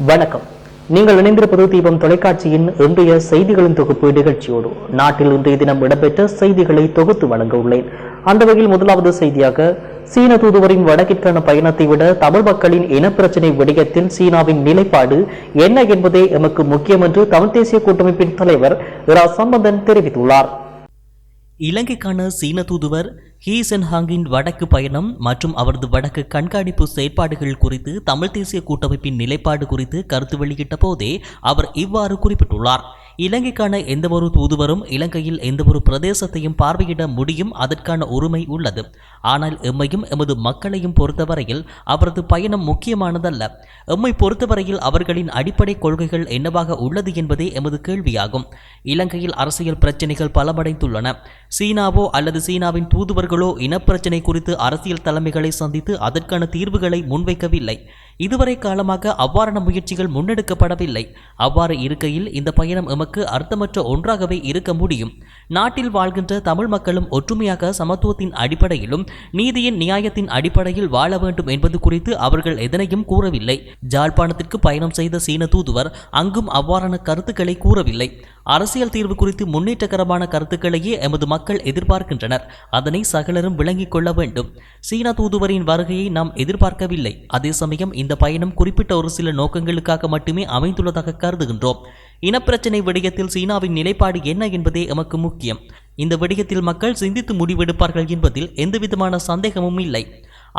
வணக்கம். நீங்கள் இணைந்திருப்பது தீபம் தொலைக்காட்சியின் இன்றைய செய்திகளின் தொகுப்பு நிகழ்ச்சியோடு. நாட்டில் இன்றைய தினம் இடம்பெற்ற செய்திகளை தொகுத்து வழங்க உள்ளேன். அந்த வகையில் முதலாவது செய்தியாக, சீன தூதுவரின் வடக்கிற்கான பயணத்தை விட தமிழ் மக்களின் இனப்பிரச்சினை விடயத்தில் சீனாவின் நிலைப்பாடு என்ன என்பதே எமக்கு முக்கியம் என்று தமிழ் தேசிய கூட்டமைப்பின் தலைவர் இரா சம்பந்தன் தெரிவித்துள்ளார். இலங்கைக்கான சீன தூதுவர் ஹீ சென்ஹாங்கின் வடக்கு பயணம் மற்றும் அவரது வடக்கு கண்காணிப்பு செயற்பாடுகள் குறித்து தமிழ் தேசிய கூட்டமைப்பின் நிலைப்பாடு குறித்து கருத்து வெளியிட்ட போதே அவர் இவ்வாறு குறிப்பிட்டுள்ளார். இலங்கைக்கான எந்தவொரு தூதுவரும் இலங்கையில் எந்தவொரு பிரதேசத்தையும் பார்வையிட முடியும், அதற்கான உரிமை உள்ளது. ஆனால் எம்மையும் எமது மக்களையும் பொறுத்தவரையில் அவரது பயணம் முக்கியமானதல்ல. எம்மை பொறுத்தவரையில் அவர்களின் அடிப்படை கொள்கைகள் என்னவாக உள்ளது என்பதே எமது கேள்வியாகும். இலங்கையில் அரசியல் பிரச்சினைகள் பலமடைந்துள்ளன. சீனாவோ அல்லது சீனாவின் தூதுவர்களோ இனப்பிரச்சினை குறித்து அரசியல் தலைமைகளை சந்தித்து அதற்கான தீர்வுகளை முன்வைக்கவில்லை. இதுவரை காலமாக அவ்வாறான முயற்சிகள் முன்னெடுக்கப்படவில்லை. அவ்வாறு இருக்கையில் இந்த பயணம் எமக்கு அர்த்தமற்ற ஒன்றாகவே இருக்க முடியும். நாட்டில் வாழ்கின்ற தமிழ் மக்களும் ஒற்றுமையாக சமத்துவத்தின் அடிப்படையிலும் நீதியின் நியாயத்தின் அடிப்படையில் வாழ வேண்டும் என்பது குறித்து அவர்கள் எதனையும் கூறவில்லை. ஜாழ்ப்பாணத்திற்கு பயணம் செய்த சீன தூதுவர் அங்கும் அவ்வாறான கருத்துக்களை கூறவில்லை. அரசியல் தீர்வு குறித்து முன்னேற்றகரமான கருத்துக்களையே எமது மக்கள் எதிர்பார்க்கின்றனர். அதனை சகலரும் விளங்கிக் கொள்ள வேண்டும். சீன தூதுவரின் வருகையை நாம் எதிர்பார்க்கவில்லை. அதே சமயம் இந்த பயணம் குறிப்பிட்ட ஒரு சில நோக்கங்களுக்காக மட்டுமே அமைந்துள்ளதாக கருதுகின்றோம். இனப்பிரச்சினை விடயத்தில் சீனாவின் நிலைப்பாடு என்ன என்பதே எமக்கு முக்கியம். இந்த விடயத்தில் மக்கள் சிந்தித்து முடிவெடுப்பார்கள் என்பதில் எந்தவிதமான சந்தேகமும் இல்லை.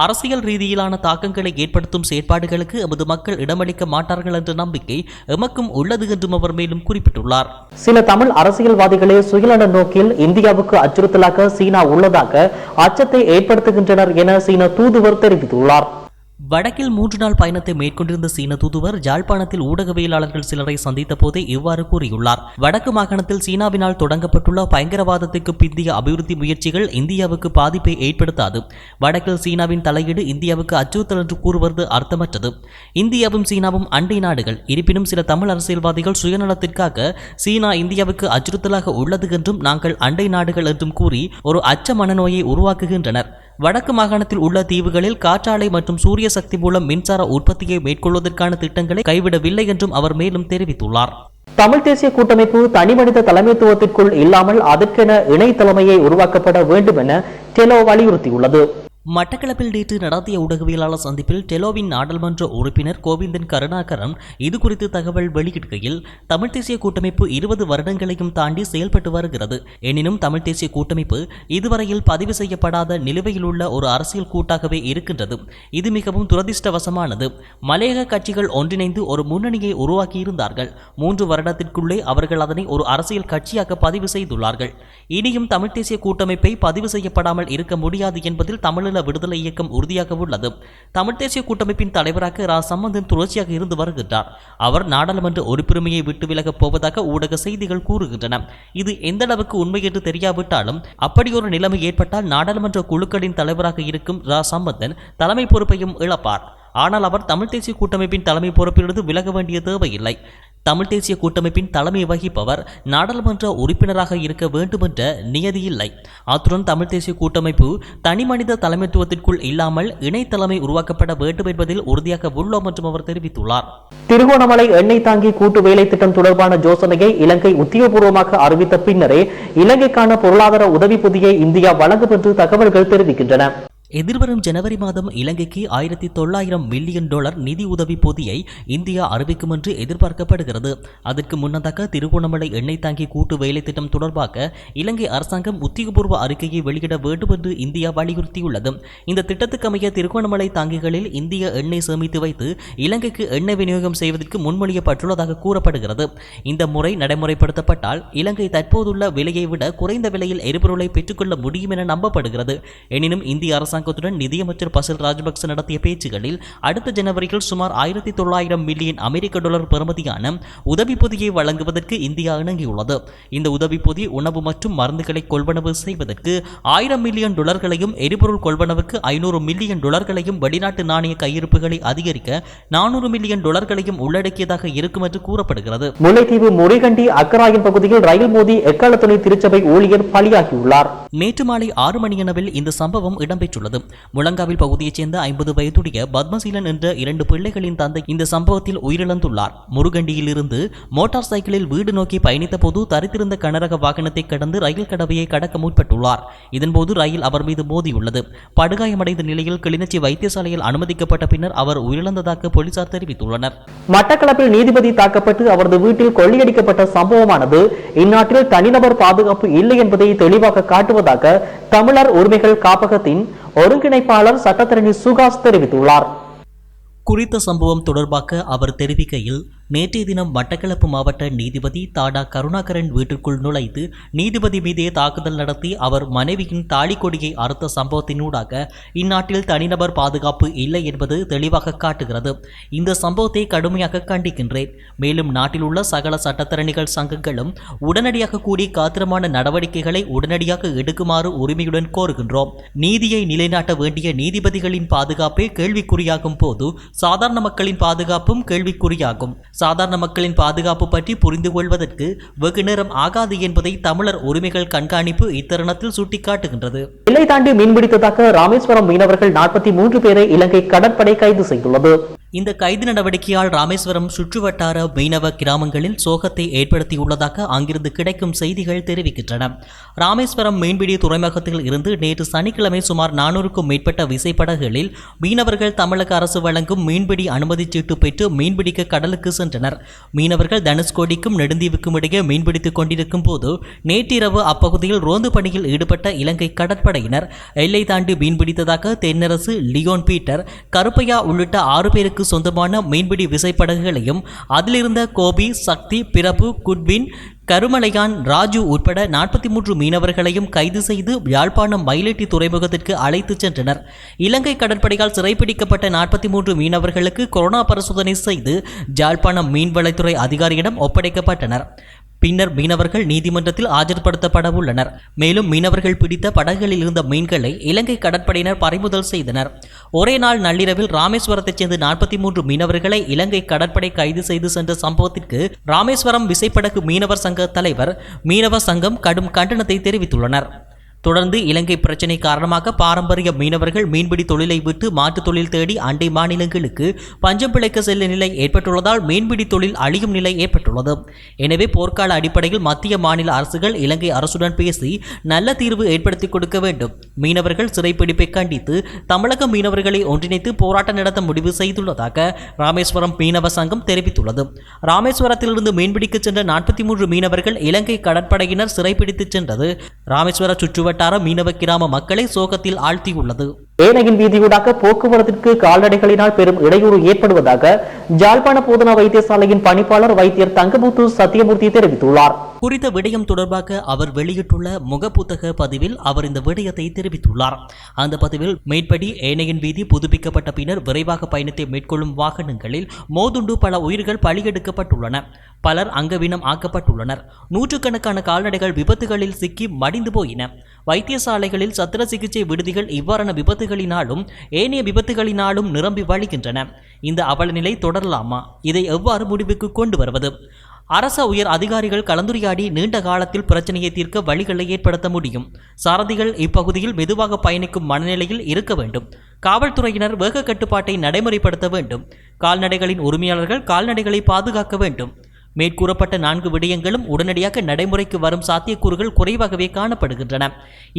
அரசியல் ரீதியிலான தாக்கங்களை ஏற்படுத்தும் செயற்பாடுகளுக்கு எமது மக்கள் இடமளிக்க மாட்டார்கள் என்ற நம்பிக்கை எமக்கும் உள்ளது என்றும் அவர் மேலும் குறிப்பிட்டுள்ளார். சில தமிழ் அரசியல்வாதிகளே சுயநல நோக்கில் இந்தியாவுக்கு அச்சுறுத்தலாக சீனா உள்ளதாக அச்சத்தை ஏற்படுத்துகின்றனர் என சீன தூதுவர் தெரிவித்துள்ளார். வடக்கில் 3 நாள் பயணத்தை மேற்கொண்டிருந்த சீன தூதுவர் ஜாழ்ப்பாணத்தில் ஊடகவியலாளர்கள் சிலரை சந்தித்த போதே இவ்வாறு கூறியுள்ளார். வடக்கு மாகாணத்தில் சீனாவினால் தொடங்கப்பட்டுள்ள பயங்கரவாதத்துக்கு பிந்திய அபிவிருத்தி முயற்சிகள் இந்தியாவுக்கு பாதிப்பை ஏற்படுத்தாது. வடக்கில் சீனாவின் தலையீடு இந்தியாவுக்கு அச்சுறுத்தல் என்று கூறுவது அர்த்தமற்றது. இந்தியாவும் சீனாவும் அண்டை நாடுகள். இருப்பினும் சில தமிழ் அரசியல்வாதிகள் சுயநலத்திற்காக சீனா இந்தியாவுக்கு அச்சுறுத்தலாக உள்ளது என்றும் நாங்கள் அண்டை நாடுகள் என்றும் கூறி ஒரு அச்ச மனநோயை உருவாக்குகின்றனர். வடக்கு மாகாணத்தில் உள்ள தீவுகளில் காற்றாலை மற்றும் சூரிய சக்தி மூலம் மின்சார உற்பத்தியை மேற்கொள்வதற்கான திட்டங்களை கைவிடவில்லை என்றும் அவர் மேலும் தெரிவித்துள்ளார். தமிழ் தேசிய கூட்டமைப்பு தனிமனித தலைமைத்துவத்திற்குள் இல்லாமல் அதற்கென இணை தலைமையை உருவாக்கப்பட வேண்டும் என டெலோ வலியுறுத்தியுள்ளது. மட்டக்களப்பில் நேற்று நடத்திய ஊடகவியலாளர் சந்திப்பில் டெலோவின் நாடாளுமன்ற உறுப்பினர் கோவிந்தன் கருணாகரன் இதுகுறித்து தகவல் வெளியிடுகையில், தமிழ் தேசிய கூட்டமைப்பு 20 வருடங்களையும் தாண்டி செயல்பட்டு வருகிறது. எனினும் தமிழ் தேசிய கூட்டமைப்பு இதுவரையில் பதிவு செய்யப்படாத நிலுவையில் உள்ள ஒரு அரசியல் கூட்டாகவே இருக்கின்றது. இது மிகவும் துரதிர்ஷ்டவசமானது. மலையக கட்சிகள் ஒன்றிணைந்து ஒரு முன்னணியை உருவாக்கியிருந்தார்கள். 3 வருடத்திற்குள்ளே அவர்கள் அதனை ஒரு அரசியல் கட்சியாக பதிவு செய்துள்ளார்கள். இனியும் தமிழ் தேசிய கூட்டமைப்பை பதிவு செய்யப்படாமல் இருக்க முடியாது என்பதில் தமிழ் விடுதலை இயக்கம் உறுதியாக உள்ளது. தமிழ் தேசிய கூட்டமைப்பின் தலைவராக இரா சம்பந்தன் தொடர்ச்சியாக இருந்து வருகின்றார். அவர் நாடாளுமன்ற உறுப்புரிமையை விட்டு விலகப் போவதாக ஊடக செய்திகள் கூறுகின்றன. இது எந்த அளவுக்கு உண்மை என்று தெரியாவிட்டாலும் அப்படியொரு நிலைமை ஏற்பட்டால் நாடாளுமன்ற குழுக்களின் தலைவராக இருக்கும் இரா சம்பந்தன் தலைமை பொறுப்பையும் இழப்பார். ஆனால் அவர் தமிழ் தேசிய கூட்டமைப்பின் தலைமை பொறுப்பிலிருந்து விலக வேண்டிய தேவையில்லை. தமிழ் தேசிய கூட்டமைப்பின் தலைமை வகிப்பவர் நாடாளுமன்ற உறுப்பினராக இருக்க வேண்டும் என்ற நியதி இல்லை. அத்துடன் தமிழ் தேசிய கூட்டமைப்பு தனிமனித தலைமைத்துவத்திற்குள் இல்லாமல் இணை தலைமை உருவாக்கப்பட வேண்டும் என்பதில் உறுதியாக உள்ளோம் என்றும் அவர் தெரிவித்துள்ளார். திருகோணமலை எண்ணெய் தாங்கி கூட்டு வேலை திட்டம் தொடர்பான யோசனையை இலங்கை உத்தியோகபூர்வமாக அறிவித்த பின்னரே இலங்கைக்கான பொருளாதார உதவி பொதியை இந்தியா வழங்கும் என்று தகவல்கள் தெரிவிக்கின்றன. எதிர்வரும் ஜனவரி மாதம் இலங்கைக்கு $1900 மில்லியன் நிதி உதவி பொதியை இந்தியா அறிவிக்கும் என்று எதிர்பார்க்கப்படுகிறது. அதற்கு முன்னதாக திருகோணமலை எண்ணெய் தாங்கி கூட்டு வேலை திட்டம் தொடர்பாக இலங்கை அரசாங்கம் உத்தியோகபூர்வ அறிக்கையை வெளியிட வேண்டும் என்று இந்தியா வலியுறுத்தியுள்ளது. இந்த திட்டத்துக்கு அமைய திருகோணமலை தாங்கிகளில் இந்திய எண்ணெய் சேமித்து வைத்து இலங்கைக்கு எண்ணெய் விநியோகம் செய்வதற்கு முன்மொழியப்பட்டுள்ளதாக கூறப்படுகிறது. இந்த முறை நடைமுறைப்படுத்தப்பட்டால் இலங்கை தற்போதுள்ள விலையை விட குறைந்த விலையில் எரிபொருளை பெற்றுக்கொள்ள முடியும் என நம்பப்படுகிறது. எனினும் இந்திய அரசாங்கம் நிதியமைச்சர் பசில் ராஜபக்ச நடத்திய பேச்சுகளில் அடுத்த ஜனவரியில் சுமார் $1900 மில்லியன் அமெரிக்க பெறுமதியான உதவி பொதியை வழங்குவதற்கு இந்தியா இணங்கியுள்ளது. இந்த உதவி பொதி உணவு மற்றும் மருந்துகளை கொள்வனவு செய்வதற்கு $1000 மில்லியன் எரிபொருள் கொள்வனவுக்கு $500 மில்லியன் வெளிநாட்டு நாணய கையிருப்புகளை அதிகரிக்க $400 மில்லியன் உள்ளடக்கியதாக இருக்கும் என்று கூறப்படுகிறது. முல்லைத்தீவு முறிகண்டி அக்கராயன் பகுதியில் ரயில் மோதி எக்கால துணை திருச்சபை ஊழியர் பலியாகியுள்ளார். நேற்று மாலை 6 மணியளவில் இந்த சம்பவம் இடம்பெற்றுள்ளது. தெரிவித்துள்ளது. முழங்காவில் பகுதியைச் சேர்ந்த 50 வயதுடைய பத்மசீலன் என்ற 2 பிள்ளைகளின் தந்தை இந்த சம்பவத்தில் உயிரிழந்துள்ளார். முருகண்டியில் இருந்து மோட்டார் சைக்கிளில் வீடு நோக்கி பயணித்த போது தரித்திருந்த கனரக வாகனத்தை கடந்து ரயில் கடவையை கடக்க முற்பட்டுள்ளார். இதன்போது ரயில் அவர் மீது மோதியுள்ளது. படுகாயமடைந்த நிலையில் கிளிநொச்சி வைத்தியசாலையில் அனுமதிக்கப்பட்ட பின்னர் அவர் உயிரிழந்ததாக போலீசார் தெரிவித்துள்ளனர். மட்டக்களப்பில் நீதிபதி தாக்கப்பட்டு அவரது வீட்டில் கொள்ளையடிக்கப்பட்ட சம்பவமானது இந்நாட்டில் தனிநபர் பாதுகாப்பு இல்லை என்பதை தெளிவாக காட்டுவதாக தமிழர் உரிமைகள் காப்பகத்தின் ஒருங்கிணைப்பாளர் சட்டத்தரணி சுகாஸ் தெரிவித்துள்ளார். குறித்த சம்பவம் தொடர்பாக அவர் தெரிவிக்கையில், நேற்றைய தினம் மட்டக்களப்பு மாவட்ட நீதிபதி தாடா கருணாகரன் வீட்டிற்குள் நுழைத்து நீதிபதி மீதே தாக்குதல் நடத்தி அவர் மனைவியின் தாலிக்கொடியை அறுத்த சம்பவத்தினூடாக இந்நாட்டில் தனிநபர் பாதுகாப்பு இல்லை என்பது தெளிவாக காட்டுகிறது. இந்த சம்பவத்தை கடுமையாக கண்டிக்கின்றேன். மேலும் நாட்டில் உள்ள சகல சட்டத்தரணிகள் சங்கங்களும் உடனடியாக கூடி காத்திரமான நடவடிக்கைகளை உடனடியாக எடுக்குமாறு உரிமையுடன் கோருகின்றோம். நீதியை நிலைநாட்ட வேண்டிய நீதிபதிகளின் பாதுகாப்பே கேள்விக்குறியாகும் போது சாதாரண மக்களின் பாதுகாப்பும் கேள்விக்குறியாகும். சாதாரண மக்களின் பாதுகாப்பு பற்றி புரிந்து கொள்வதற்கு வெகு நேரம் ஆகாது என்பதை தமிழர் உரிமைகள் கண்காணிப்பு இத்தருணத்தில் சுட்டிக்காட்டுகின்றது. எல்லை தாண்டி மீன்பிடித்ததாக ராமேஸ்வரம் மீனவர்கள் 43 பேரை இலங்கை கடற்படை கைது செய்துள்ளது. இந்த கைது நடவடிக்கையால் ராமேஸ்வரம் சுற்றுவட்டார மீனவ கிராமங்களில் சோகத்தை ஏற்படுத்தியுள்ளதாக அங்கிருந்து கிடைக்கும் செய்திகள் தெரிவிக்கின்றன. ராமேஸ்வரம் மீன்பிடி துறைமுகத்தில் இருந்து நேற்று சனிக்கிழமை சுமார் 400க்கும் மேற்பட்ட விசைப்படகுகளில் மீனவர்கள் தமிழக அரசு வழங்கும் மீன்பிடி அனுமதி சீட்டு பெற்று மீன்பிடிக்க கடலுக்கு சென்றனர். மீனவர்கள் தனுஷ்கோடிக்கும் நெடுந்தீவுக்கும் இடையே மீன்பிடித்துக் கொண்டிருக்கும் போது நேற்றிரவு அப்பகுதியில் ரோந்து பணியில் ஈடுபட்ட இலங்கை கடற்படையினர் எல்லை தாண்டி மீன்பிடித்ததாக தென்னரசு, லியோன் பீட்டர், கருப்பையா உள்ளிட்ட 6 பேருக்கு சொந்தமான மீன்பிடி விசைப்படகுகளையும் அதிலிருந்த கோபி, சக்தி, பிரபு, குட்வின், கருமலையான், ராஜு உட்பட 43 மீனவர்களையும் கைது செய்து யாழ்ப்பாணம் மயிலட்டி துறைமுகத்திற்கு அழைத்துச் சென்றனர். இலங்கை கடற்படையால் சிறைப்பிடிக்கப்பட்ட 43 மீனவர்களுக்கு கொரோனா பரிசோதனை செய்து யாழ்ப்பாணம் மீன்வளத்துறை அதிகாரியிடம் ஒப்படைக்கப்பட்டனர். பின்னர் மீனவர்கள் நீதிமன்றத்தில் ஆஜர்படுத்தப்பட உள்ளனர். மேலும் மீனவர்கள் பிடித்த படகுகளில் இருந்த மீன்களை இலங்கை கடற்படையினர் பறிமுதல் செய்தனர். ஒரே நாள் நள்ளிரவில் ராமேஸ்வரத்தைச் சேர்ந்த 43 மீனவர்களை இலங்கை கடற்படை கைது செய்து சென்ற சம்பவத்திற்கு ராமேஸ்வரம் விசைப்படகு மீனவர் சங்க தலைவர், மீனவ சங்கம் கடும் கண்டனத்தை தெரிவித்துள்ளனர். தொடர்ந்து இலங்கை பிரச்சினை காரணமாக பாரம்பரிய மீனவர்கள் மீன்பிடி தொழிலை விட்டு மாற்றுத் தொழில் தேடி அண்டை மாநிலங்களுக்கு பஞ்சம் பிழைக்க செல்ல நிலை ஏற்பட்டுள்ளதால் மீன்பிடி தொழில் அழியும் நிலை ஏற்பட்டுள்ளது. எனவே போர்க்கால அடிப்படையில் மத்திய மாநில அரசுகள் இலங்கை அரசுடன் பேசி நல்ல தீர்வு ஏற்படுத்தி கொடுக்க வேண்டும். மீனவர்கள் சிறைப்பிடிப்பை கண்டித்து தமிழக மீனவர்களை ஒன்றிணைத்து போராட்டம் நடத்த முடிவு செய்துள்ளதாக ராமேஸ்வரம் மீனவ சங்கம் தெரிவித்துள்ளது. ராமேஸ்வரத்திலிருந்து மீன்பிடிக்க சென்ற 43 மீனவர்கள் இலங்கை கடற்படையினர் சிறைப்பிடித்துச் சென்றது ராமேஸ்வர சுற்றுவட்டார மீனவ கிராம மக்களை சோகத்தில் ஆழ்த்தியுள்ளது. ஏனையின் வீதியூடாக போக்குவரத்திற்கு கால்நடைகளினால் பெரும் இடையூறு ஏற்படுவதாக ஜாழ்ப்பாண போதனா வைத்தியசாலையின் பணிப்பாளர் வைத்தியர் தங்கமுத்து சத்தியமூர்த்தி தெரிவித்துள்ளார். குறித்த விடயம் தொடர்பாக அவர் வெளியிட்டுள்ள முகப்புத்தக பதிவில் அவர் இந்த விடயத்தை தெரிவித்துள்ளார். அந்த பதிவில் மேற்படி ஏனையின் வீதி புதுப்பிக்கப்பட்ட பின்னர் விரைவாக பயணத்தை மேற்கொள்ளும் வாகனங்களில் மோதுண்டு பல உயிர்கள் பலியெடுக்கப்பட்டுள்ளன. பலர் அங்கவீனம் ஆக்கப்பட்டுள்ளனர். நூற்றுக்கணக்கான கால்நடைகள் விபத்துகளில் சிக்கி மடிந்து போயின. வைத்தியசாலைகளில் சத்திர சிகிச்சை விடுதிகள் இவ்வாறான விபத்துகளினாலும் ஏனைய விபத்துகளினாலும் நிரம்பி வழிகின்றன. இந்த அவலநிலை தொடரலாமா? இதை எவ்வாறு முடிவுக்கு கொண்டு வருவது? அரச உயர் அதிகாரிகள் கலந்துரையாடி நீண்ட காலத்தில் பிரச்சனையை தீர்க்க வழிகளை ஏற்படுத்த முடியும். சாரதிகள் இப்பகுதியில் மெதுவாக பயணிக்கும் மனநிலையில் இருக்க வேண்டும். காவல்துறையினர் வேக கட்டுப்பாட்டை நடைமுறைப்படுத்த வேண்டும். கால்நடைகளின் உரிமையாளர்கள் கால்நடைகளை பாதுகாக்க வேண்டும். மேற்கூறப்பட்ட 4 விடயங்களும் உடனடியாக நடைமுறைக்கு வரும் சாத்தியக்கூறுகள் குறைவாகவே காணப்படுகின்றன.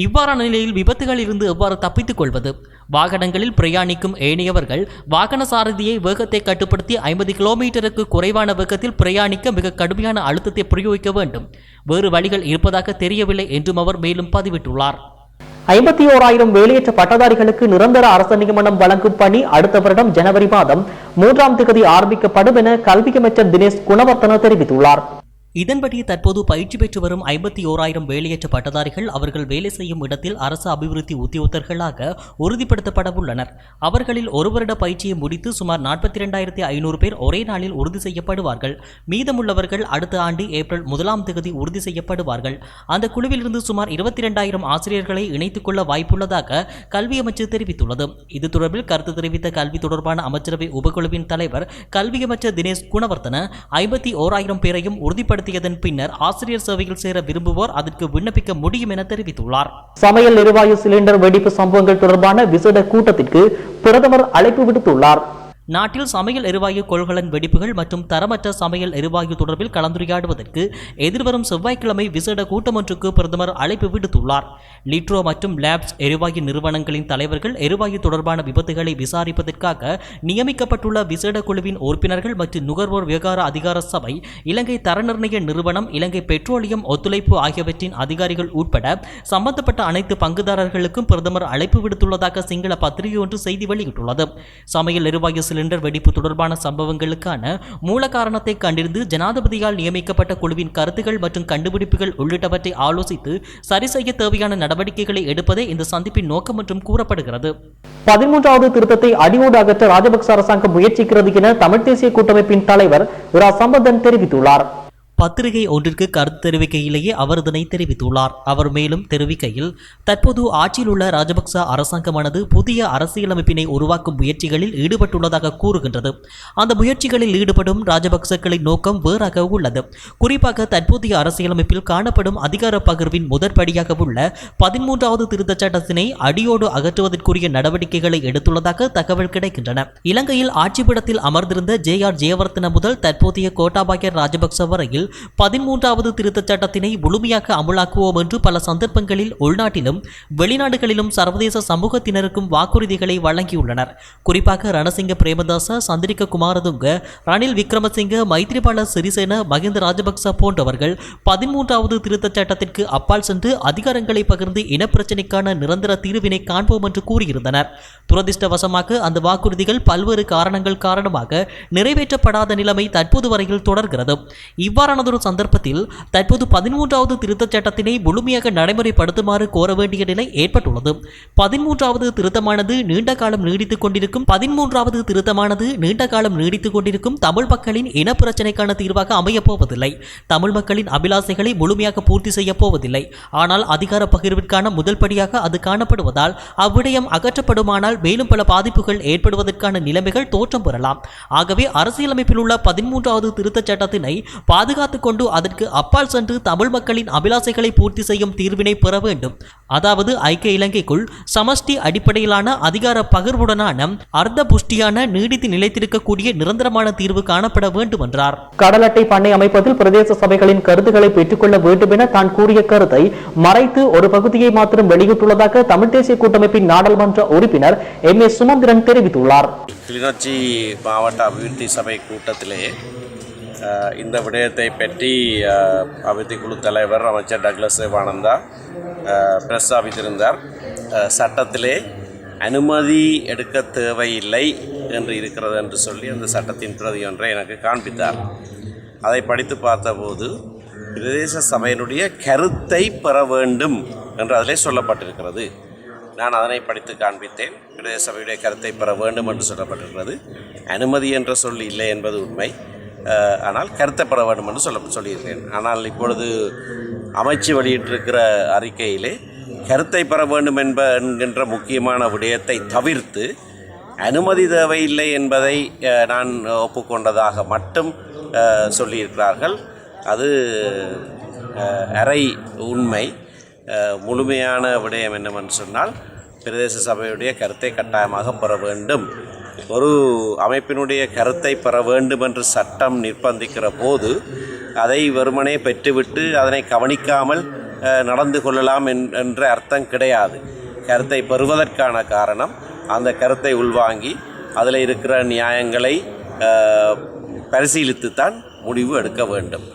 இவ்வாறான நிலையில் விபத்துகளில் இருந்து எவ்வாறு தப்பித்துக் கொள்வது? வாகனங்களில் பிரயாணிக்கும் ஏனையவர்கள் வாகன சாரதியை வேகத்தை கட்டுப்படுத்தி 50 கிலோமீட்டருக்கு குறைவான வேகத்தில் பிரயாணிக்க மிக கடுமையான அழுத்தத்தை பிரயோகிக்க வேண்டும். வேறு வழிகள் இருப்பதாக தெரியவில்லை என்றும் அவர் மேலும் பதிவிட்டுள்ளார். 51,000 வேலையற்ற பட்டதாரிகளுக்கு நிரந்தர அரச நியமனம் வழங்கும் பணி அடுத்த வருடம் ஜனவரி மாதம் 3ஆம் தேதி ஆரம்பிக்கப்படும் என கல்வி அமைச்சர் தினேஷ் குணவர்த்தன தெரிவித்துள்ளார். இதன்படி தற்போது பயிற்சி பெற்று வரும் 51,000 வேலையற்ற பட்டதாரிகள் அவர்கள் வேலை செய்யும் இடத்தில் அரசு அபிவிருத்தி உத்தியோகத்தர்களாக உறுதிப்படுத்தப்பட உள்ளனர். அவர்களில் 1 வருட பயிற்சியை முடித்து சுமார் 42,500 பேர் ஒரே நாளில் உறுதி செய்யப்படுவார்கள். மீதமுள்ளவர்கள் அடுத்த ஆண்டு ஏப்ரல் 1ஆம் தேதி உறுதி செய்யப்படுவார்கள். அந்த குழுவிலிருந்து சுமார் 22,000 ஆசிரியர்களை இணைத்துக் கொள்ள வாய்ப்புள்ளதாக கல்வி அமைச்சு தெரிவித்துள்ளது. இது தொடர்பில் கருத்து தெரிவித்த கல்வி தொடர்பான அமைச்சரவை உபகுழுவின் தலைவர் கல்வி அமைச்சர் தினேஷ் குணவர்த்தன 51,000 பேரையும் உறுதிப்படுத்த பயன்படுத்தியதன் பின்னர் ஆசிரியர் சேவையில் சேர விரும்புவோர் அதற்கு விண்ணப்பிக்க முடியும் என தெரிவித்துள்ளார். சமையல் எரிவாயு சிலிண்டர் வெடிப்பு சம்பவங்கள் தொடர்பான விசேட கூட்டத்திற்கு பிரதமர் அழைப்பு விடுத்துள்ளார். நாட்டில் சமையல் எரிவாயு கொள்கலன் வெடிப்புகள் மற்றும் தரமற்ற சமையல் எரிவாயு தொடர்பில் கலந்துரையாடுவதற்கு எதிர்வரும் செவ்வாய்க்கிழமை விசேட கூட்டம் ஒன்றுக்கு பிரதமர் அழைப்பு விடுத்துள்ளார். லிட்ரோ மற்றும் லேப்ஸ் எரிவாயு நிறுவனங்களின் தலைவர்கள் எரிவாயு தொடர்பான விபத்துகளை விசாரிப்பதற்காக நியமிக்கப்பட்டுள்ள விசேட குழுவின் உறுப்பினர்கள் மற்றும் நுகர்வோர் விவகார அதிகார சபை, இலங்கை தர நிர்ணய நிறுவனம், இலங்கை பெட்ரோலியம் ஒத்துழைப்பு ஆகியவற்றின் அதிகாரிகள் உட்பட சம்பந்தப்பட்ட அனைத்து பங்குதாரர்களுக்கும் பிரதமர் அழைப்பு விடுத்துள்ளதாக சிங்கள பத்திரிகை ஒன்று செய்தி வெளியிட்டுள்ளது. சமையல் எரிவாயு சிலிண்டர் வெடிப்பு தொடர்பான சம்பவங்களுக்கான மூல காரணத்தை கண்டறிந்து ஜனாதிபதியால் நியமிக்கப்பட்ட குழுவின் கருத்துகள் மற்றும் கண்டுபிடிப்புகள் உள்ளிட்டவற்றை ஆலோசித்து சரி செய்ய தேவையான நடவடிக்கைகளை எடுப்பதே இந்த சந்திப்பின் நோக்கம் என்றும் கூறப்படுகிறது. 13வது திருத்தத்தை அடியோடு அகற்ற ராஜபக்ச அரசாங்கம் முயற்சிக்கிறது என தமிழ் தேசிய கூட்டமைப்பின் தலைவர் இரா சம்பந்தன் தெரிவித்துள்ளார். பத்திரிகை ஒன்றிற்கு கருத்து தெரிவிக்கையிலேயே அவர் இதனை தெரிவித்துள்ளார். அவர் மேலும் தெரிவிக்கையில், தற்போது ஆட்சியில் உள்ள ராஜபக்ச அரசாங்கமானது புதிய அரசியலமைப்பினை உருவாக்கும் முயற்சிகளில் ஈடுபட்டுள்ளதாக கூறுகின்றது. அந்த முயற்சிகளில் ஈடுபடும் ராஜபக்சக்களின் நோக்கம் வேறாக உள்ளது. குறிப்பாக தற்போதைய அரசியலமைப்பில் காணப்படும் அதிகார பகிர்வின் முதற்படியாக உள்ள 13வது திருத்தச் சட்டத்தினை அடியோடு அகற்றுவதற்குரிய நடவடிக்கைகளை எடுத்துள்ளதாக தகவல் கிடைக்கின்றன. இலங்கையில் ஆட்சிப்பீடத்தில் அமர்ந்திருந்த JR ஜெயவர்தன முதல் தற்போதைய கோட்டாபாய ராஜபக்ச வரையில் 13வது திருத்தச் சட்டத்தினை முழுமையாக அமுலாக்குவோம் என்று பல சந்தர்ப்பங்களில் உள்நாட்டிலும் வெளிநாடுகளிலும் சர்வதேச சமூகத்தினருக்கும் வாக்குறுதிகளை வழங்கியுள்ளனர். குறிப்பாக ரணசிங்க பிரேமதாச, சந்திரிக குமாரதுங்க, ரணில் விக்ரமசிங்க, மைத்ரிபால சிறிசேன, மஹிந்த ராஜபக்ச போன்றவர்கள் 13வது திருத்தச் சட்டத்திற்கு அப்பால் சென்று அதிகாரங்களை பகிர்ந்து இனப்பிரச்சினைக்கான நிரந்தர தீர்வினை காண்போம் என்று கூறியிருந்தனர். துரதிர்ஷ்டவசமாக அந்த வாக்குறுதிகள் பல்வேறு காரணங்கள் காரணமாக நிறைவேற்றப்படாத நிலைமை தற்போது வரையில் தொடர்கிறது. இவ்வாறானதொரு சந்தர்ப்பத்தில் தற்போது 13வது திருத்தச் சட்டத்தினை முழுமையாக நடைமுறைப்படுத்துமாறு கோர வேண்டிய நிலை ஏற்பட்டுள்ளது. 13வது திருத்தமானது நீண்ட காலம் நீடித்துக் கொண்டிருக்கும் தமிழ் மக்களின் இனப்பிரச்சினைக்கான தீர்வாக அமையப் போவதில்லை. தமிழ் மக்களின் அபிலாசைகளை முழுமையாக பூர்த்தி செய்ய போவதில்லை. ஆனால் அதிகார பகிர்விற்கான முதல் படியாக அது காணப்படுவதால் அவ்விடயம் அகற்றப்படுமானால் மேலும் பல பாதிப்புகள் ஏற்படுவதற்கான நிலைமைகள் தோற்றம் பெறலாம். ஆகவே அரசியலமைப்பில் உள்ள 13வது திருத்தச் சட்டத்தினை பாதுகாத்துக் கொண்டு அதற்கு அப்பால் சென்று தமிழ் மக்களின் அபிலாசைகளை பூர்த்தி செய்யும் தீர்வினை பெற வேண்டும். அதாவது ஐக்கிய இலங்கைக்குள் சமஷ்டி அடிப்படையிலான அதிகார பகிர்வுடனான அர்த்த புஷ்டியான நீடித்து நிலைத்திருக்கக்கூடிய நிரந்தரமான தீர்வு காணப்பட வேண்டும் என்றார். கடல் அட்டை பண்ணை அமைப்பதில் பிரதேச சபைகளின் கருத்துக்களை பெற்றுக்கொள்ள வேண்டும் என தான் கூறிய கருத்தை மறைத்து ஒரு பகுதியை மாத்திரம் வெளியிட்டுள்ளதாக தமிழ் தேசிய கூட்டமைப்பின் நாடாளுமன்ற உறுப்பினர் MA சுமந்திரன் தெரிவித்துள்ளார். கிளிநொச்சி மாவட்ட அபிவிருத்தி சபை கூட்டத்திலே இந்த விடயத்தை பற்றி அபிவிருத்தி குழு தலைவர் அமைச்சர் டக்ளஸ் தேவானந்தா பிரஸ்தாபித்திருந்தார். சட்டத்திலே அனுமதி எடுக்க தேவையில்லை என்று இருக்கிறது என்று சொல்லி அந்த சட்டத்தின் பிரதி ஒன்றை எனக்கு காண்பித்தார். அதை படித்து பார்த்தபோது பிரதேச சபையினுடைய கருத்தை பெற வேண்டும் என்று அதிலே சொல்லப்பட்டிருக்கிறது. நான் அதனை படித்து காண்பித்தேன். பிரதேச சபையுடைய கருத்தை பெற வேண்டும் என்று சொல்லப்பட்டிருக்கிறது. அனுமதி என்ற சொல் இல்லை என்பது உண்மை. ஆனால் கருத்தை பெற வேண்டும் என்று சொல்லியிருக்கேன். ஆனால் இப்பொழுது அமைச்சு வெளியிட்டிருக்கிற அறிக்கையிலே கருத்தை பெற வேண்டும் என்கின்ற முக்கியமான விடயத்தை தவிர்த்து அனுமதி தேவையில்லை என்பதை நான் ஒப்புக்கொண்டதாக மட்டும் சொல்லியிருக்கிறார்கள். அது அரை உண்மை. முழுமையான விடயம் என்னவென்று சொன்னால் பிரதேச சபையுடைய கருத்தை கட்டாயமாக பெற வேண்டும். ஒரு அமைப்பினுடைய கருத்தை பெற வேண்டும் என்று சட்டம் நிர்பந்திக்கிற போது அதை வெறுமனே பெற்றுவிட்டு அதனை கவனிக்காமல் நடந்து கொள்ளலாம் என்ற அர்த்தம் கிடையாது. கருத்தை பெறுவதற்கான காரணம் அந்த கருத்தை உள்வாங்கி அதில் இருக்கிற நியாயங்களை பரிசீலித்துத்தான் முடிவு எடுக்க வேண்டும்.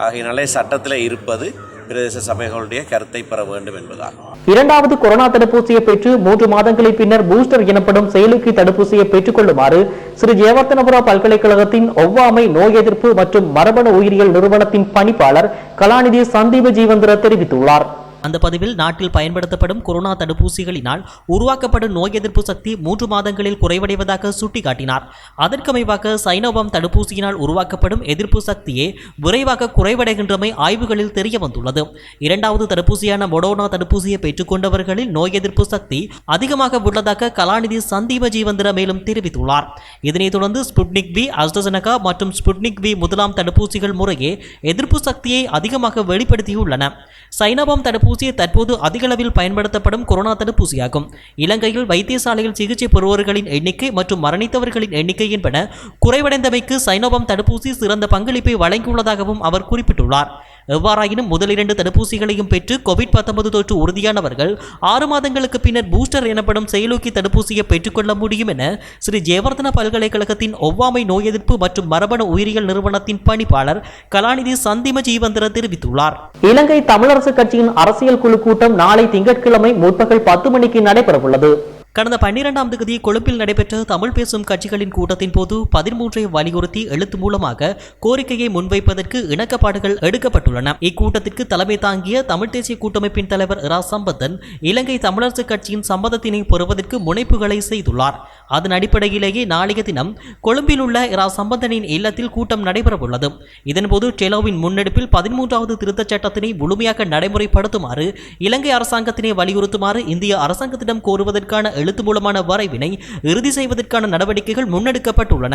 ஆகையினாலே சட்டத்தில் இருப்பது பிரதேச சபைகளுடைய கருத்தை பெற வேண்டும் என்பதால் 2வது கொரோனா தடுப்பூசியை பெற்று 3 மாதங்களின் பின்னர் பூஸ்டர் எனப்படும் செயலுக்கு தடுப்பூசியை பெற்றுக் கொள்ளுமாறு ஸ்ரீ ஜெயவர்தனபுரா பல்கலைக்கழகத்தின் ஒவ்வாமை நோய் எதிர்ப்பு மற்றும் மரபணு உயிரியல் நிறுவனத்தின் பணிப்பாளர் கலாநிதி சந்தீப ஜீவந்திர தெரிவித்துள்ளார். அந்த பதிவில் நாட்டில் பயன்படுத்தப்படும் கொரோனா தடுப்பூசிகளினால் உருவாக்கப்படும் நோய் எதிர்ப்பு சக்தி 3 மாதங்களில் குறைவடைவதாக சுட்டிக்காட்டினார். அதற்கமைவாக சைனோவாம் தடுப்பூசியினால் உருவாக்கப்படும் எதிர்ப்பு சக்தியே விரைவாக குறைவடைகின்றமை ஆய்வுகளில் தெரிய வந்துள்ளது. இரண்டாவது தடுப்பூசியான மொடோனா தடுப்பூசியை பெற்றுக்கொண்டவர்களில் நோய் எதிர்ப்பு சக்தி அதிகமாக உள்ளதாக கலாநிதி சந்தீப ஜீவந்திர மேலும் தெரிவித்துள்ளார். இதனைத் தொடர்ந்து ஸ்புட்னிக் வி, அஸ்ட்ராஜெனகா மற்றும் ஸ்புட்னிக் வி முதலாம் தடுப்பூசிகள் முறையே எதிர்ப்பு சக்தியை அதிகமாக வெளிப்படுத்தியுள்ளன. சைனோவாம் தடுப்பூசி தற்போது அதிகளவில் பயன்படுத்தப்படும் கொரோனா தடுப்பூசியாகும். இலங்கையில் வைத்தியசாலையில் சிகிச்சை பெறுபவர்களின் எண்ணிக்கை மற்றும் மரணித்தவர்களின் எண்ணிக்கை என்பன குறைவடைந்தமைக்கு சைனோவாம் தடுப்பூசி சிறந்த பங்களிப்பை வழங்கியுள்ளதாகவும் அவர் குறிப்பிட்டுள்ளார். எவ்வாறாயினும் முதல் 2 தடுப்பூசிகளையும் பெற்று கோவிட்-19 தொற்று உறுதியானவர்கள் 6 மாதங்களுக்கு பின்னர் பூஸ்டர் எனப்படும் செயலூக்கி தடுப்பூசியை பெற்றுக்கொள்ள முடியும் என ஸ்ரீ ஜெயவர்தன பல்கலைக்கழகத்தின் ஒவ்வாமை நோய் எதிர்ப்பு மற்றும் மரபணு உயிரியல் நிறுவனத்தின் பணிப்பாளர் கலாநிதி சந்திம ஜீவந்திர தெரிவித்துள்ளார். இலங்கை தமிழரசு கட்சியின் அரசியல் குழு கூட்டம் நாளை திங்கட்கிழமை முற்பகல் 10 மணிக்கு நடைபெறவுள்ளது. கடந்த 12ஆம் தேதி கொழும்பில் நடைபெற்ற தமிழ் பேசும் கட்சிகளின் கூட்டத்தின் போது 13ஐ வலியுறுத்தி எழுத்து மூலமாக கோரிக்கையை முன்வைப்பதற்கு இணக்கப்பாடுகள் எடுக்கப்பட்டுள்ளன. இக்கூட்டத்திற்கு தலைமை தாங்கிய தமிழ் தேசிய கூட்டமைப்பின் தலைவர் இரா சம்பந்தன் இலங்கை தமிழரசு கட்சியின் சம்மதத்தினை பெறுவதற்கு முனைப்புகளை செய்துள்ளார். அதன் அடிப்படையிலேயே நாளைய தினம் கொழும்பில் உள்ள இரா சம்பந்தனின் இல்லத்தில் கூட்டம் நடைபெறவுள்ளது. இதன்போது டெலோவின் முன்னெடுப்பில் 13வது திருத்தச் சட்டத்தினை முழுமையாக நடைமுறைப்படுத்துமாறு இலங்கை அரசாங்கத்தினை வலியுறுத்துமாறு இந்திய அரசாங்கத்திடம் கோருவதற்கான எழுத்து மூலமான வரைவினை இறுதி செய்வதற்கான நடவடிக்கைகள் முன்னெடுக்கப்பட்டுள்ளன.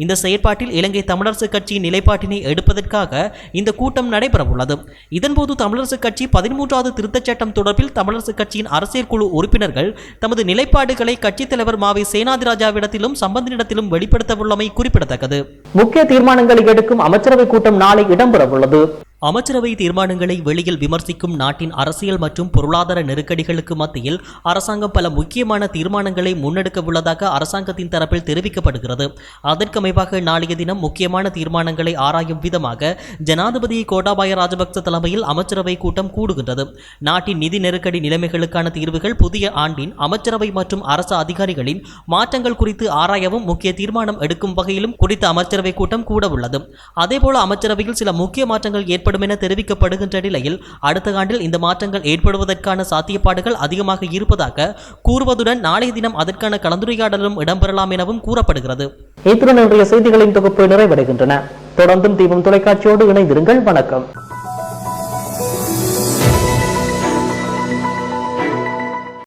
இந்த செயற்பாட்டில் இலங்கை தமிழரசு கட்சியின் நிலைப்பாட்டினை எடுப்பதற்காக இந்த கூட்டம் நடைபெறவுள்ளது. இதன்போது தமிழரசு கட்சி 13வது திருத்தச் சட்டம் தொடர்பில் தமிழரசு கட்சியின் அரசியல் குழு உறுப்பினர்கள் தமது நிலைப்பாடுகளை கட்சித் தலைவர் மாவை சேனாதிராஜாவிடத்திலும் சம்பந்தனிடத்திலும் வெளிப்படுத்தவுள்ளமை குறிப்பிடத்தக்கது. முக்கிய தீர்மானங்களை எடுக்கும் அமைச்சரவை கூட்டம் நாளை இடம்பெறவுள்ளது. அமைச்சரவை தீர்மானங்களை வெளியில் விமர்சிக்கும் நாட்டின் அரசியல் மற்றும் பொருளாதார நெருக்கடிகளுக்கு மத்தியில் அரசாங்கம் பல முக்கியமான தீர்மானங்களை முன்னெடுக்க உள்ளதாக அரசாங்கத்தின் தரப்பில் தெரிவிக்கப்படுகிறது. அதற்கமைவாக நாளைய தினம் முக்கியமான தீர்மானங்களை ஆராயும் விதமாக ஜனாதிபதி கோட்டாபாய ராஜபக்ச தலைமையில் அமைச்சரவை கூட்டம் கூடுகின்றது. நாட்டின் நிதி நெருக்கடி நிலைமைகளுக்கான தீர்வுகள், புதிய ஆண்டின் அமைச்சரவை மற்றும் அரசு அதிகாரிகளின் மாற்றங்கள் குறித்து ஆராயவும் முக்கிய தீர்மானம் எடுக்கும் வகையிலும் குறித்த அமைச்சரவை கூட்டம் கூட உள்ளது. அதேபோல அமைச்சரவையில் சில முக்கிய மாற்றங்கள் ஏற்படும் என தெரிவிக்கப்படுகின்ற நிலையில் அடுத்த ஆண்டில் இந்த மாற்றங்கள் ஏற்படுவதற்கான சாத்தியப்பாடுகள் அதிகமாக இருப்பதாக கூறுவதுடன் நாளைய தினம் அதற்கான கலந்துரையாடலும் இடம்பெறலாம் எனவும் கூறப்படுகிறது. இத்துடன் இன்றைய செய்திகளின் தொகுப்பு நிறைவடைகின்றன. தொடர்ந்தும் தீபம் தொலைக்காட்சியோடு இணைந்திருங்கள். வணக்கம்.